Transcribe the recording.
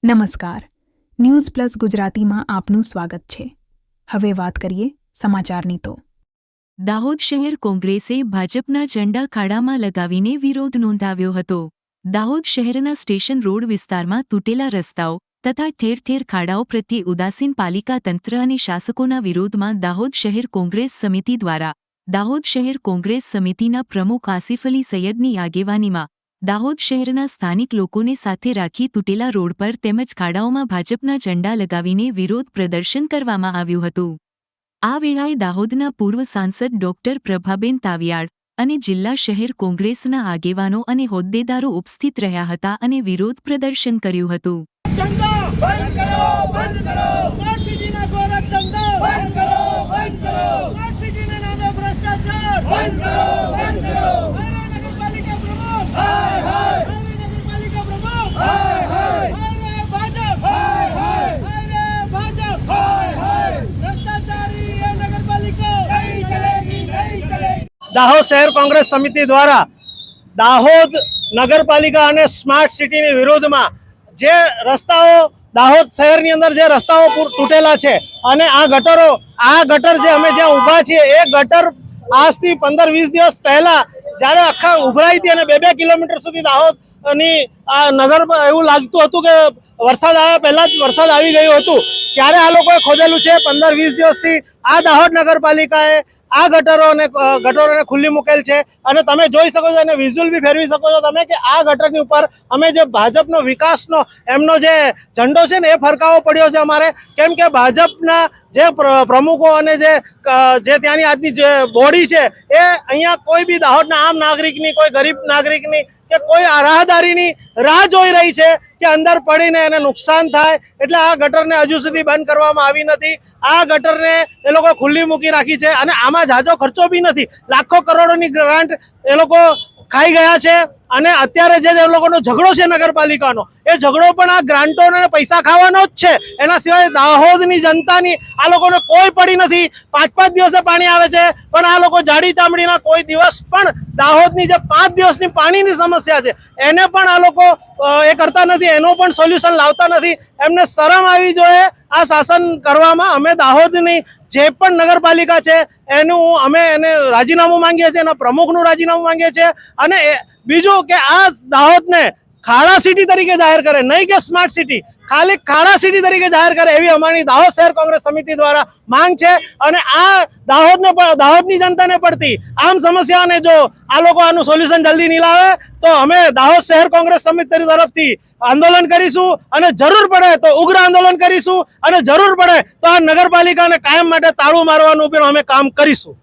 નમસ્કાર, news plus ગુજરાતીમાં આપનું સ્વાગત છે। હવે વાત કરીએ સમાચારની તો દાહોદ શહેર કોંગ્રેસે ભાજપના ઝંડા ખાડામાં લગાવીને વિરોધ નોંધાવ્યો હતો। દાહોદ શહેરના સ્ટેશન રોડ વિસ્તારમાં તૂટેલા રસ્તાઓ તથા ઠેર ઠેર ખાડાઓ પ્રત્યે ઉદાસીન પાલિકા તંત્ર અને શાસકોના વિરોધમાં દાહોદ શહેર કોંગ્રેસ સમિતિ દ્વારા દાહોદ શહેર કોંગ્રેસ સમિતિના પ્રમુખ આસિફ અલી સૈયદની આગેવાનીમાં દાહોદ શહેરના સ્થાનિક લોકોને સાથે રાખી તૂટેલા રોડ પર તેમજ ખાડાઓમાં ભાજપના ઝંડા લગાવીને વિરોધ પ્રદર્શન કરવામાં આવ્યું હતું। આ વેળાએ દાહોદના પૂર્વ સાંસદ ડોક્ટર પ્રભાબેન તાવિયાડ અને જિલ્લા શહેર કોંગ્રેસના આગેવાનો અને હોદ્દેદારો ઉપસ્થિત રહ્યા હતા અને વિરોધ પ્રદર્શન કર્યું હતું। દાહોદ શહેર કોંગ્રેસ સમિતિ દ્વારા દાહોદ નગરપાલિકા અને સ્માર્ટ સિટીની વિરોધમાં જે રસ્તાઓ દાહોદ શહેરની અંદર જે રસ્તાઓ તૂટેલા છે અને આ ગટર જે અમે જ્યાં ઊભા છીએ એ ગટર આજથી 15-20 દિવસ પહેલા જ્યારે આખા ઉભરાઈ હતી અને 2-2 કિલોમીટર સુધી દાહોદની આ નગર એવું લાગતું હતું કે વરસાદ આવ્યા પહેલા જ વરસાદ આવી ગયું હતું, ત્યારે આ લોકોએ ખોદેલું છે। 15-20 દિવસથી આ દાહોદ નગરપાલિકાએ આ ગટરોને ખુલ્લી મૂકેલ છે અને તમે જોઈ શકો છો અને વિઝ્યુઅલ બી ફેરવી શકો છો તમે કે આ ગટરની ઉપર અમે જે ભાજપનો વિકાસનો એમનો જે ઝંડો છે ને એ ફરકાવો પડ્યો છે અમારે, કેમ કે ભાજપના જે પ્રમુખો અને જે ત્યાંની આજની જે બોડી છે એ અહીંયા કોઈ બી દાહોદના આમ નાગરિકની, કોઈ ગરીબ નાગરિકની કે કોઈ રાહદારીની રાહ જોઈ રહી છે કે અંદર પડીને એને નુકસાન થાય, એટલે આ ગટરને હજુ સુધી બંધ કરવામાં આવી નથી। આ ગટરને એ લોકો ખુલ્લી મૂકી રાખી છે અને આમાં ઝાઝો ખર્ચો બી નથી, લાખો કરોડોની ગ્રાન્ટ એ લોકો ખાઈ ગયા છે અને અત્યારે જે લોકોનો ઝઘડો છે નગરપાલિકાનો એ ઝઘડો પણ આ ગ્રાન્ટોને પૈસા ખાવાનો જ છે, એના સિવાય દાહોદની જનતાની આ લોકોને કોઈ પડી નથી। 5-5 દિવસે પાણી આવે છે પણ આ લોકો જાડી ચામડીના કોઈ દિવસ પણ દાહોદની જે 5 દિવસની પાણીની સમસ્યા છે એને પણ આ લોકો એ કરતા નથી, એનો પણ સોલ્યુશન લાવતા નથી। એમને શરમ આવી જોઈએ આ શાસન કરવામાં। અમે દાહોદની જે પણ નગરપાલિકા છે અમે એને રાજીનામું માંગીએ છીએ, એના પ્રમુખનું રાજીનામું માંગીએ છીએ અને બીજું કે આ દાહોદને ખાડા સિટી તરીકે જાહેર કરે, નહીં કે સ્માર્ટ સિટી, ખાલી ખાડા સિટી તરીકે જાહેર કરે એવી અમારી દાહોદ શહેર કોંગ્રેસ સમિતિ દ્વારા માંગ છે। અને આ દાહોદની જનતાને પડતી આમ સમસ્યાને જો આ લોકો આનું સોલ્યુશન જલ્દી નહીં લાવે તો અમે દાહોદ શહેર કોંગ્રેસ સમિતિ તરફથી આંદોલન કરીશું અને જરૂર પડે તો ઉગ્ર આંદોલન કરીશું અને જરૂર પડે તો આ નગરપાલિકાને કાયમ માટે તાળું મારવાનું પણ અમે કામ કરીશું।